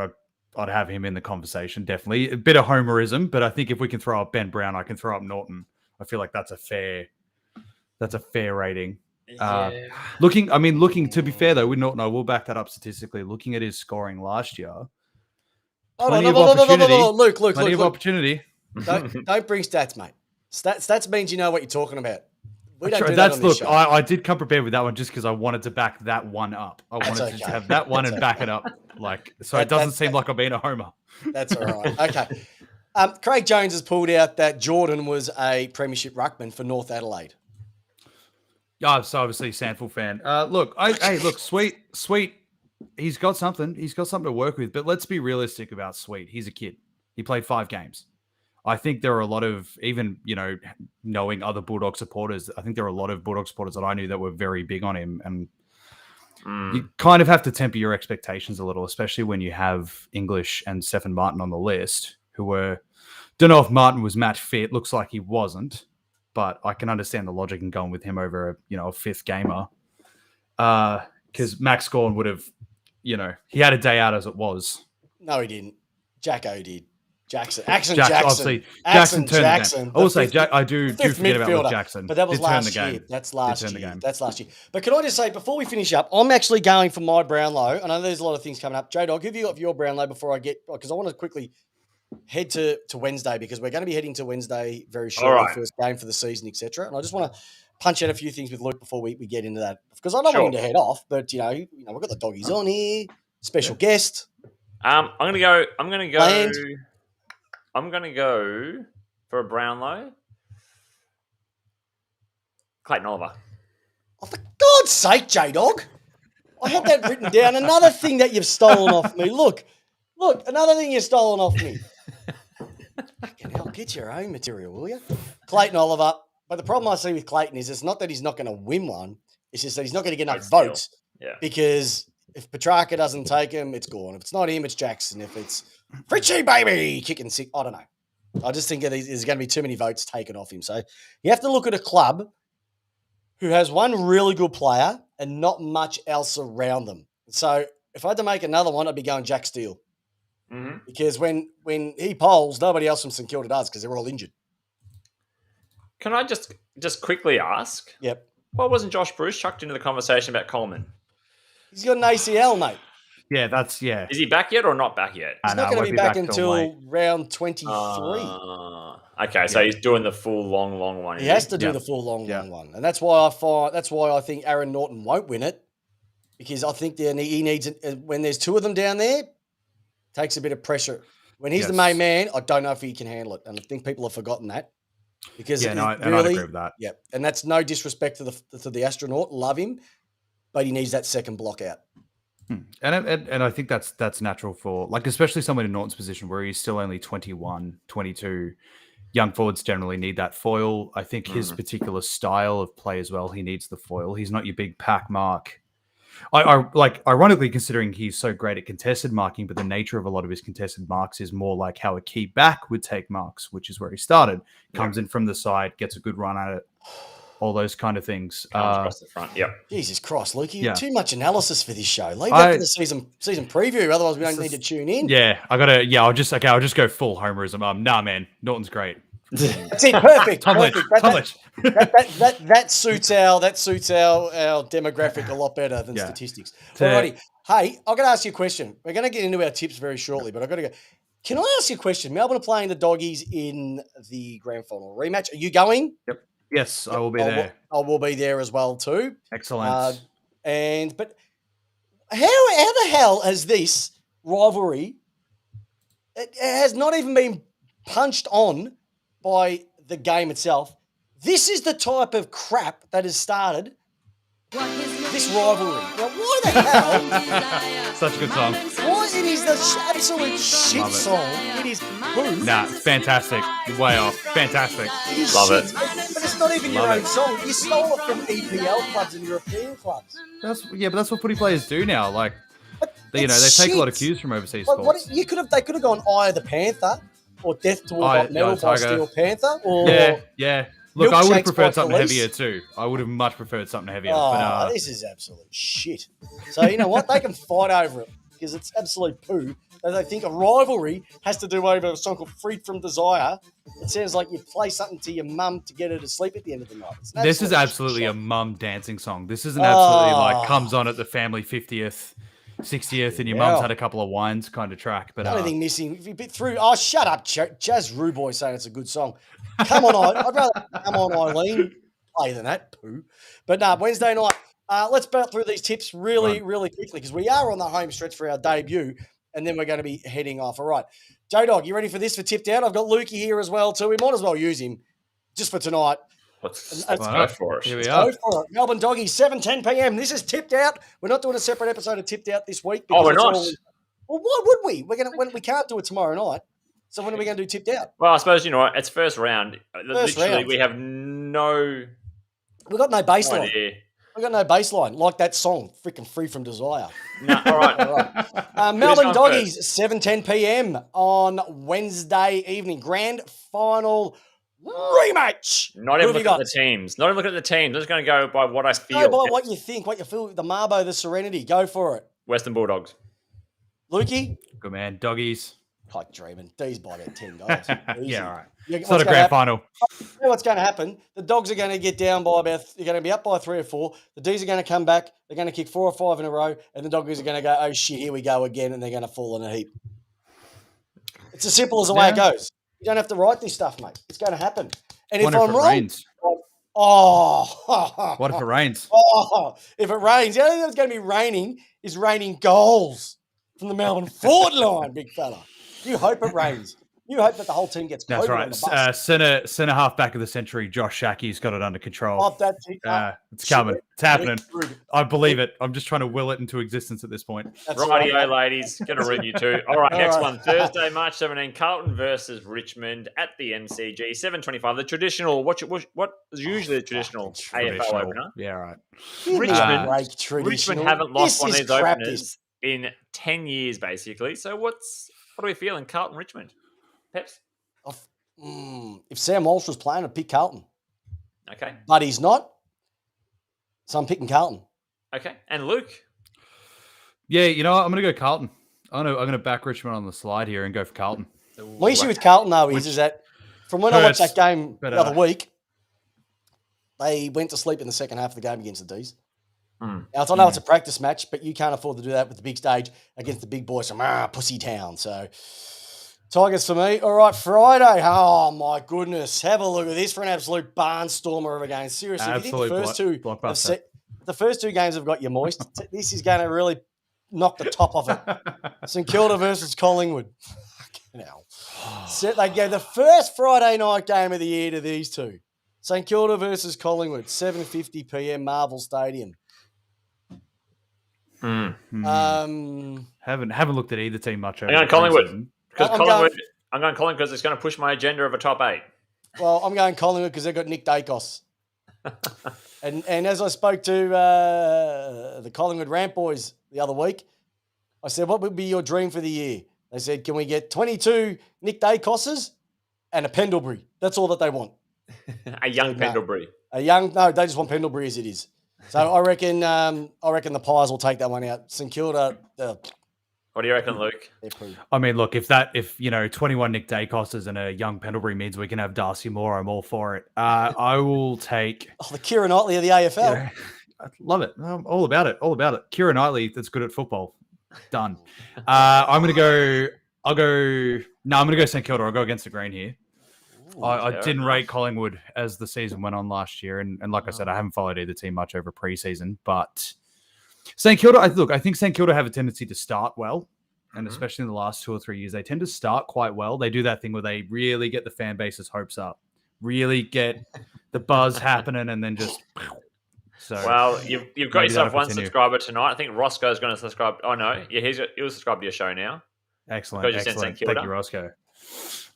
I'd have him in the conversation, definitely. A bit of homerism, but I think if we can throw up Ben Brown, I can throw up Norton. I feel like that's a fair rating. Looking to be fair though, with Norton, I will back that up statistically. Looking at his scoring last year, plenty of opportunity. Don't bring stats, mate. Stats means you know what you're talking about. We don't do that on this show. I did come prepared with that one just because I wanted to back that one up. I wanted to just have that one and back it up, it doesn't seem like I'm being a homer. That's all right. Okay. Craig Jones has pulled out that Jordan was a premiership ruckman for North Adelaide. Yeah, so obviously Sandful fan. Look, Sweet. He's got something. He's got something to work with. But let's be realistic about Sweet. He's a kid. He played 5 games. I think there are a lot of, even, knowing other Bulldog supporters, I think there are a lot of Bulldog supporters that I knew that were very big on him. And you kind of have to temper your expectations a little, especially when you have English and Stephen Martin on the list, who were, don't know if Martin was match fit. Looks like he wasn't, but I can understand the logic in going with him over a fifth gamer. Because Max Gorn would have, he had a day out as it was. No, he didn't. Jacko did. Jackson Obviously, Jackson turned the game. I will say, I do forget about Jackson. But that was last year. That's last year. But can I just say, before we finish up, I'm actually going for my Brownlow. I know there's a lot of things coming up. J-Dog, who have you got for your Brownlow before I get... Because I want to quickly head to Wednesday, because we're going to be heading to Wednesday very shortly, first game for the season, etc. And I just want to punch out a few things with Luke before we get into that. Because I don't want him to head off, but, we've got the doggies on here. Special guest. I'm going to go... I'm going to go for a Brownlow. Clayton Oliver. Oh, for God's sake, J-Dog. I had that written down. Another thing that you've stolen off me. Look, another thing you've stolen off me. Fucking hell, get your own material, will you? Clayton Oliver. But the problem I see with Clayton is it's not that he's not going to win one. It's just that he's not going to get enough votes. Yeah. Because if Petrarca doesn't take him, it's gone. If it's not him, it's Jackson. If it's Fritchie, baby, kicking sick. I don't know. I just think there's going to be too many votes taken off him. So you have to look at a club who has one really good player and not much else around them. So if I had to make another one, I'd be going Jack Steele. Mm-hmm. Because when he polls, nobody else from St Kilda does because they're all injured. Can I just quickly ask? Yep. Why wasn't Josh Bruce chucked into the conversation about Coleman? He's got an ACL, mate. Yeah, Is he back yet or not back yet? He's not going to be back until round 23. Okay, so he's doing the full long one. He has to do the full long one, and that's why I think Aaron Norton won't win it, because I think he needs when there's 2 of them down there, takes a bit of pressure. When he's the main man, I don't know if he can handle it, and I think people have forgotten that. Because I agree with that. Yeah, and that's no disrespect to the astronaut. Love him, but he needs that second block out. And I think that's natural for, especially someone in Norton's position where he's still only 21, 22. Young forwards generally need that foil. I think his particular style of play as well, he needs the foil. He's not your big pack mark. Ironically, considering he's so great at contested marking, but the nature of a lot of his contested marks is more like how a key back would take marks, which is where he started. Comes in from the side, gets a good run at it. All those kind of things. Across the front. Yep. Jesus Christ, Luke! You too much analysis for this show. Leave that for the season preview. Otherwise, we don't need to tune in. Yeah, I'll just go full homerism. Nah, man, Norton's great. That's it. Perfect. Tomlich. That suits our demographic a lot better than statistics. Alrighty, Hey, I've got to ask you a question. We're going to get into our tips very shortly, but I've got to go. Can I ask you a question? Melbourne are playing the Doggies in the grand final rematch. Are you going? Yes, I will be I there. I will be there as well too. Excellent. But how the hell has this rivalry? It has not even been punched on by the game itself. This is the type of crap that has started this rivalry. Now, why the hell? Such a good song. Why it is the absolute shit Love it. song. It is poo. Nah, it's fantastic. Way off. Fantastic. It is Love shit. it. But it's not even your Love own it. song. You stole it from EPL clubs and European clubs. But that's what footy players do now. Like, But they it's take a lot of shit. cues from overseas Like, sports. they could have gone Eye of the Panther or Death to a Eye Hot Metal of the by Tiger. Steel Panther or Yeah. Look, I would have Milkshake's by preferred something Police. heavier too. I would have much preferred something heavier. Oh, but this is absolute shit. So you know what? They can fight over it because it's absolute poo. They think a rivalry has to do over a song called "Freed from Desire." It sounds like you play something to your mum to get her to sleep at the end of the night. It's an this is absolute absolutely shit a mum dancing song. This isn't absolutely Oh. like comes on at the family 50th, 60th, and your mum's had a couple of wines kind of track. But Anything missing? If you bit through, oh, shut up, Jazz Ruboy saying it's a good song. Come on, I'd rather come on, Eileen, play than that poo. But no, Wednesday night. Let's bat through these tips really quickly because we are on the home stretch for our debut, and then we're going to be heading off. All right, J-Dog, you ready for this for tipped out? I've got Lukey here as well too. We might as well use him just for tonight. Let's Why go not? for it. Here we Go are. for it. Melbourne Doggies, 7:10 p.m. This is tipped out. We're not doing a separate episode of tipped out this week. Oh, we're it's not? Well, why would we? We can't do it tomorrow night. So when are we going to do tipped out? Well, I suppose, you know what? It's first round. First Literally, round. we have no We've got no baseline. idea. We've got no baseline like that song, freaking Free from Desire. No, all right. All right. Melbourne going Doggies, 7:10 p.m. on Wednesday evening. Grand final rematch. Not Who even have you looking got? at the teams. Not even looking at the teams. I'm just going to go by what I feel. Go by what you think, what you feel, the Marbo, the Serenity. Go for it. Western Bulldogs. Lukey? Good man. Doggies. Like dreaming. D's by about 10 goals. Easy. Yeah, all right. What's It's not a gonna grand happen- final. You know what's going to happen? The Dogs are going to get down by about, you're going to be up by 3 or 4. The D's are going to come back. They're going to kick 4 or 5 in a row. And the Doggies are going to go, oh shit, here we go again. And they're going to fall in a heap. It's as simple as the way it goes. You don't have to write this stuff, mate. It's going to happen. And What if if I'm it wrong, rains? oh, What if it rains? oh, if it rains, the only thing that's going to be raining is raining goals from the Melbourne forward line, big fella. You hope it rains. You hope that the whole team gets That's COVID on the right. bus. Center half back of the century, Josh Shackey's got it under control. Off that It's coming. It's happening. Rude. I believe it. I'm just trying to will it into existence at this point. That's all right. Rightio, ladies. Get a review too. All right, All next right. one. Thursday, March 17, Carlton versus Richmond at the MCG. 7:25. The traditional, what is usually the traditional AFL opener. Yeah, right. Richmond- Break traditional. Richmond haven't lost This one of is these crap, openers in 10 years, basically. So what are we feeling? Carlton, Richmond? Peps? If Sam Walsh was playing, I'd pick Carlton. Okay. But he's not. So I'm picking Carlton. Okay. And Luke? Yeah, you know what? I'm going to go Carlton. I'm gonna back Richmond on the slide here and go for Carlton. My issue with Carlton, though, is that from when I watched hurts, that game but, the other week, they went to sleep in the second half of the game against the D's. Mm. Now, I know it's a practice match, but you can't afford to do that with the big stage against the big boys from Pussy Town. So, Tigers for me. All right, Friday. Oh, my goodness. Have a look at this for an absolute barnstormer of a game. Seriously, if you think Blockbuster. the first two games have got you moist, this is going to really knock the top off it. St Kilda versus Collingwood. Fucking hell. So they gave the first Friday night game of the year to these two. St Kilda versus Collingwood, 7:50 p.m. Marvel Stadium. Haven't looked at either team much. I'm going Collingwood. preseason. Because I'm Collingwood, I'm going Collingwood because it's going to push my agenda of a top 8. Well, I'm going Collingwood because they've got Nick Dacos. and as I spoke to the Collingwood Ramp boys the other week, I said, what would be your dream for the year? They said, can we get 22 Nick Dacoses and a Pendlebury? That's all that they want. A young No. Pendlebury. No, they just want Pendlebury as it is. So I reckon the Pies will take that one out. St Kilda, What do you reckon, Luke? they're pretty. I mean, look, if 21 Nick Dacostas and a young Pendlebury means we can have Darcy Moore, I'm all for it. I will take. Oh, the Kieran Knightley of the AFL. I love it. I'm all about it. All about it. Kieran Knightley, that's good at football. Done. I'm gonna go. I'm gonna go St Kilda. I'll go against the grain here. I fair didn't enough. rate Collingwood as the season went on last year, and like I said, I haven't followed either team much over preseason. But St Kilda, I think St Kilda have a tendency to start well, and especially in the last 2 or 3 years, they tend to start quite well. They do that thing where they really get the fan base's hopes up, really get the buzz happening, and then just. So Well, you've got maybe yourself that'll one continue. subscriber tonight. I think Roscoe's going to subscribe. Oh no, yeah, he'll subscribe to your show now. excellent, Because you said St excellent. Thank Kilda. you, Roscoe.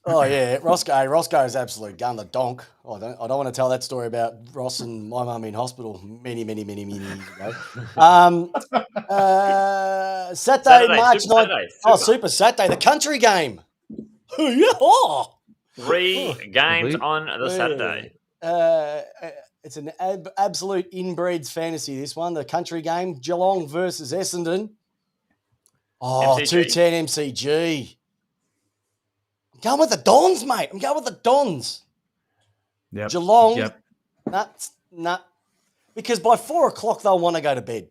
Oh yeah, Roscoe is absolute gun the donk. I don't want to tell that story about Ross and my mum in hospital many years ago. Saturday, March Super 9th. Saturday, Oh, Super. Super Saturday, the country game. Yeah. 3 games Lovely. on the Saturday. It's an absolute inbreeds fantasy, this one. The country game, Geelong versus Essendon. Oh, MCG. 210 MCG. I'm going with the Dons, mate. I'm going with the Dons. Yep. Geelong. Yep. Nah. Because by 4 o'clock, they'll want to go to bed.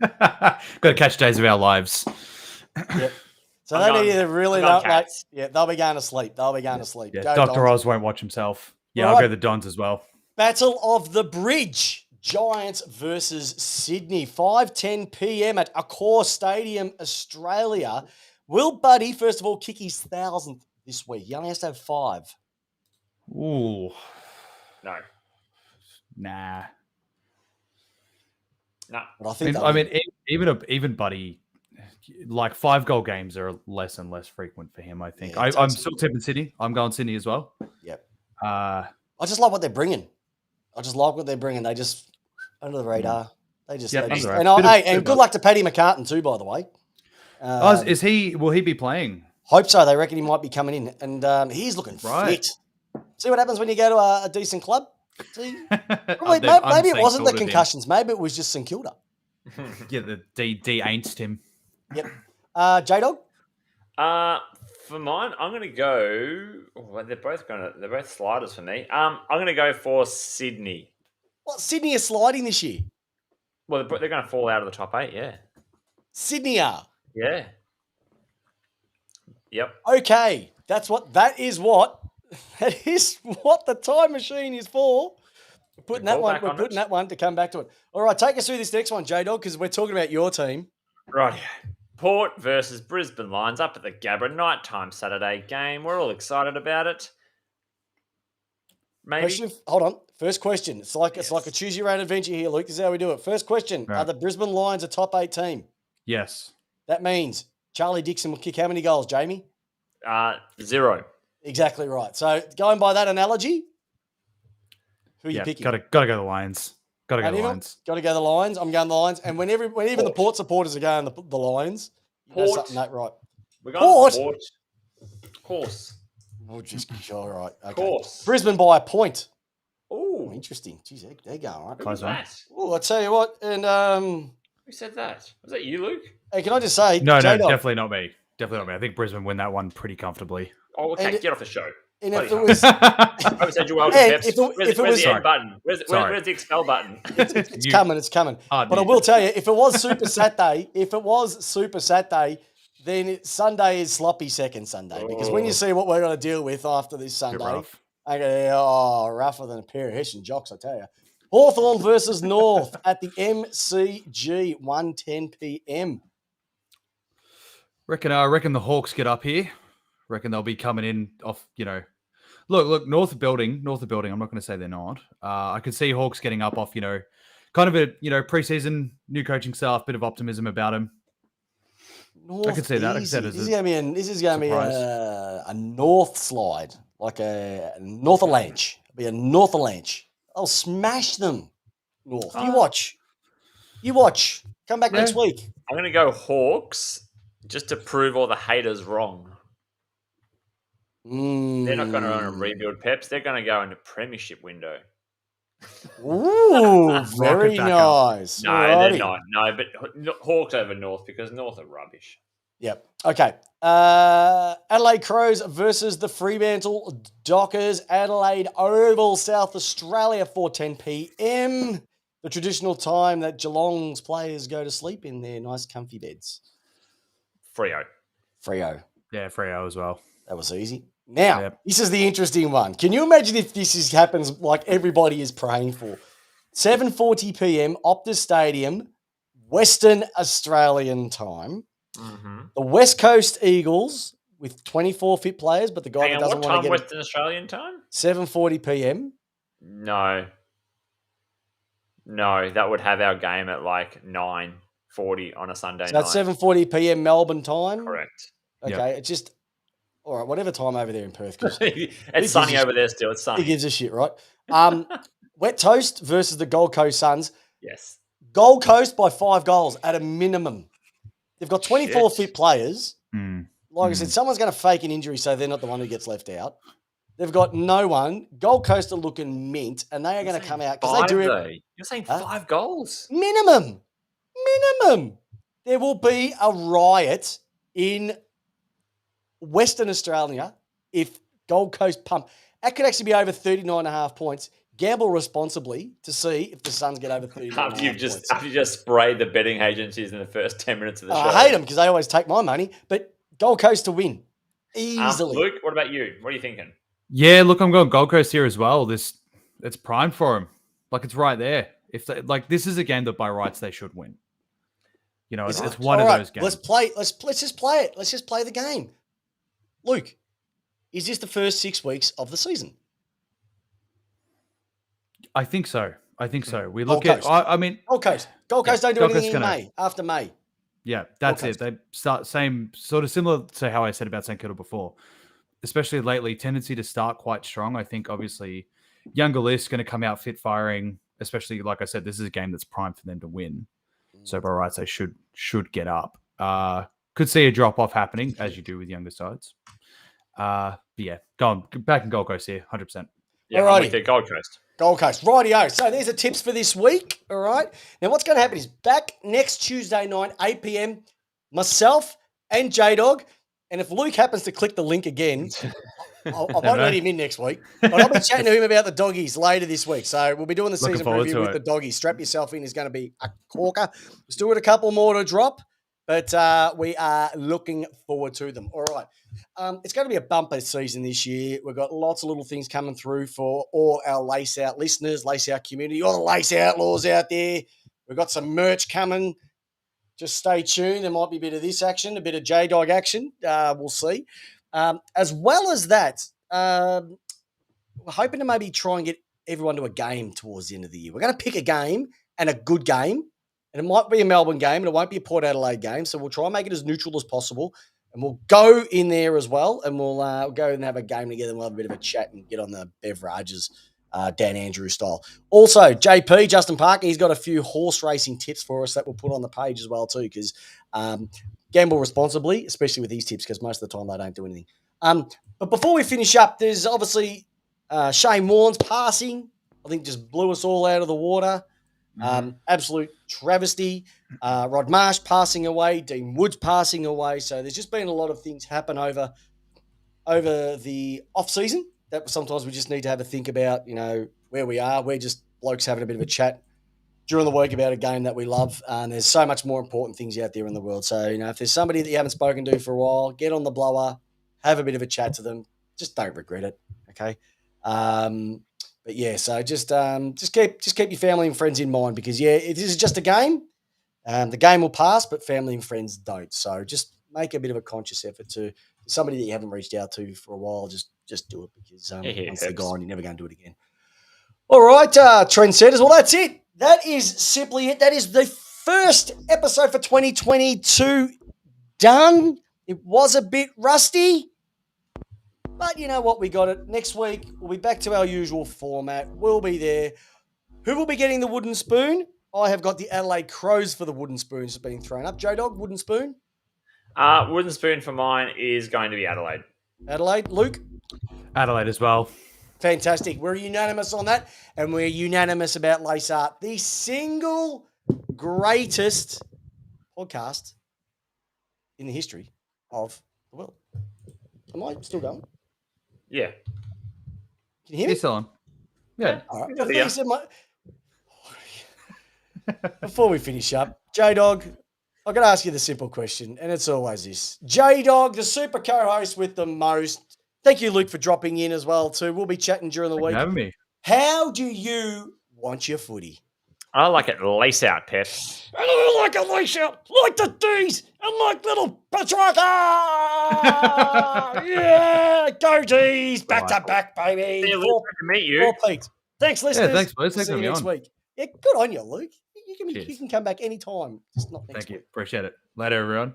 Got to catch days of our lives. Yep. So I'm they going- need to really I'm going not, like, Cats. yeah, they'll be going to sleep. They'll be going to sleep. Yeah, Go Dr. Dons. Oz won't watch himself. Yeah, All I'll right. go the Dons as well. Battle of the Bridge. Giants versus Sydney. 5:10 p.m. at Accor Stadium, Australia. Will Buddy, first of all, kick his 1,000th this week? He only has to have 5. Ooh, No. nah. No. But I think I mean, even Buddy, like 5-goal games are less and less frequent for him. I think. Yeah, I'm totally. still tipping Sydney. I'm going Sydney as well. Yep. Uh, I just like what they're bringing. They just under the radar. They just, Yep, they just under the and, radar. Bit of- and bit of good luck to Paddy McCartan too, by the way. is he? Will he be playing? Hope so. They reckon he might be coming in, and he's looking Right. fit. See what happens when you go to a decent club. See, probably, They've maybe it wasn't the un-St. Kilda concussions. Maybe it was just St Kilda. him. Yeah, the D ain't him. Yep. J Dog. For mine, I'm going to go. Well, they're both sliders for me. I'm going to go for Sydney. What, Sydney are sliding this year? Well, they're going to fall out of the top 8. Yeah. Sydney are. Yeah. Yep. Okay, that is what the time machine is for. We're putting that Go one. back We're on putting it. that one to come back to it. All right, take us through this next one, J Dog, because we're talking about your team. Right. Port versus Brisbane Lions up at the Gabba nighttime Saturday game. We're all excited about it. Maybe. Question. Hold on. First question. It's like a choose your own adventure here, Luke. This is how we do it. First question: Right. Are the Brisbane Lions a top 8 team? Yes. That means Charlie Dixon will kick how many goals, Jamie? 0. Exactly right. So going by that analogy, who are you Yeah. picking? Gotta go the Lions. Gotta go the Lions. Got to go the Lions. I'm going the Lions. And when even the Port supporters are going the Lions, you know Port. something ain't right. We're going Port? Port. Course. Oh, just all right. Okay. Course. Brisbane by a point. Ooh. Oh, interesting. Jeez, they're going all right. Who was Close one. that? Oh, I tell you what. And Who said that? Was that you, Luke? hey, can I just say, No, J-Dog, definitely not me. Definitely not me. I think Brisbane win that one pretty comfortably. Oh, okay. And- Get off the show. And if it Bloody was, I would say Joel And Peps. if it Where's was- the end button? Sorry. Where's the expel button? it's You- coming, it's coming. Hard But I mute. will tell you, if it was Super Saturday, then Sunday is sloppy second Sunday. Because when you see what we're going to deal with after this Bit Sunday, rough. I go, rougher than a pair of Hessian jocks, I tell you. Hawthorn versus North at the MCG, 1:10 p.m. I reckon the Hawks get up here. Reckon they'll be coming in off, Look, North are building. I'm not going to say they're not. I could see Hawks getting up off, kind of a, preseason, new coaching staff, bit of optimism about them. North I could see that. I could easy. see that as This is a going to be surprise. a North slide, like a North Avalanche. It'll be a North Avalanche. I'll smash them. North. You watch. Come back next week. I'm going to go Hawks just to prove all the haters wrong. They're not going to own a rebuild, Peps. They're going to go into premiership window. Ooh, very back up. nice. No, Alrighty. they're not. No, but Hawks over North because North are rubbish. Yep. Okay. Adelaide Crows versus the Fremantle Dockers. Adelaide Oval, South Australia, 4:10 p.m. the traditional time that Geelong's players go to sleep in their nice comfy beds? Freo. Freo. Yeah, Freo as well. That was easy. Now, Yep. this is the interesting one. Can you imagine if happens like everybody is praying for? 7:40 p.m. Optus Stadium, Western Australian time. Mm-hmm. The West Coast Eagles with 24 fit players, but the guy Hang that on, doesn't what want to time get Western Australian time? 7:40 p.m. No, that would have our game at like 9:40 on a Sunday So night. that's 7:40 p.m. Melbourne time. Correct. Okay, Yep. it's just all right. Whatever time over there in Perth, 'cause It's sunny over there still. It's who sunny. gives a shit, right? Wet Toast versus the Gold Coast Suns. Yes. Gold Coast by 5 goals at a minimum. They've got 24 Shit. fit players. Mm. Like I said, someone's going to fake an injury so they're not the one who gets left out. They've got no one. Gold Coast are looking mint, and they are going to come out because they do it. You're saying Huh? 5 goals? Minimum. There will be a riot in Western Australia if Gold Coast pump. That could actually be over 39.5 points. Gamble responsibly to see if the Suns get over 39.5 After you've points. just sprayed the betting agencies in the first 10 minutes of the show. I hate them because they always take my money, but Gold Coast to win easily. Luke, what about you? What are you thinking? Yeah, look, I'm going Gold Coast here as well. It's primed for them. Like, it's right there. If they, like, this is a game that by rights they should win. You know, it's one of those games. Let's just play it. Let's just play the game. Luke, is this the first 6 weeks of the season? I think so. We Gold look at. Coast. I mean, Gold Coast don't do Gold anything Coast's in gonna- May. After May. yeah, that's Gold it. They start same sort of similar to how I said about St Kilda before. Especially lately, tendency to start quite strong. I think obviously younger list going to come out fit firing. Especially like I said, this is a game that's primed for them to win. So by rights, they should get up. Could see a drop off happening as you do with younger sides. But yeah, back in Gold Coast here, 100%. Yeah, Alrighty. I'm with you, Gold Coast. Gold Coast. Rightio. So there's the tips for this week. All right. Now what's going to happen is back next Tuesday night, 8 p.m, myself and J-Dog. And if Luke happens to click the link again, I might let him in next week. But I'll be chatting to him about the doggies later this week. So we'll be doing the Looking season forward preview to with it. the doggies. Strap yourself in. Is going to be a corker. We've still got a couple more to drop, but we are looking forward to them. All right. It's going to be a bumper season this year. We've got lots of little things coming through for all our Lace Out listeners, Lace Out community, all the Lace Outlaws out there. We've got some merch coming. Just stay tuned. There might be a bit of this action, a bit of J-Dog action. We'll see. As well as that, we're hoping to maybe try and get everyone to a game towards the end of the year. We're going to pick a game and a good game. And it might be a Melbourne game and it won't be a Port Adelaide game. So we'll try and make it as neutral as possible. And we'll go in there as well. And we'll go and have a game together. And we'll have a bit of a chat and get on the beverages, Dan Andrew style. Also, JP, Justin Parker, he's got a few horse racing tips for us that we'll put on the page as well too. Because gamble responsibly, especially with these tips, because most of the time they don't do anything. But before we finish up, there's obviously Shane Warne's passing. I think just blew us all out of the water. Absolute travesty. Rod Marsh passing away, Dean Woods passing away. So there's just been a lot of things happen over the off season that sometimes we just need to have a think about, you know, where we are. We're just blokes having a bit of a chat during the week about a game that we love. And there's so much more important things out there in the world. So, you know, if there's somebody that you haven't spoken to for a while, get on the blower, have a bit of a chat to them. Just don't regret it. Okay. But yeah, so just keep your family and friends in mind because if this is just a game, the game will pass, but family and friends don't. So just make a bit of a conscious effort to somebody that you haven't reached out to for a while. Just do it because once they're gone, you're never going to do it again. All right, trendsetters. Well, that's it. That is simply it. That is the first episode for 2022 done. It was a bit rusty. But you know what? We got it. Next week, we'll be back to our usual format. We'll be there. Who will be getting the wooden spoon? I have got the Adelaide Crows for the wooden spoons being thrown up. J-Dog, wooden spoon? Wooden spoon for mine is going to be Adelaide. Adelaide. Luke? Adelaide as well. Fantastic. We're unanimous on that. And we're unanimous about Lace Art, the single greatest podcast in the history of the world. Am I still going? Yeah. Can you hear me? He's still on. Yeah. All right. Yeah. I thought you said before we finish up, J-Dog, I've got to ask you the simple question, and it's always this. J-Dog, the super co-host with the most. Thank you, Luke, for dropping in as well, too. We'll be chatting during the Thanks for week. having me. How do you want your footy? I like it lace out, Pep. I like a lace out, like the D's, and like little Petrarca. Yeah, go D's, back to back, baby. Yeah, Luke, good to meet you. Four peaks. Thanks, listeners. thanks, boys. Thanks See for you having next me week. Yeah, good on you, Luke. You Cheers. can come back anytime, just not next Thank you. week. Appreciate it. Later, everyone.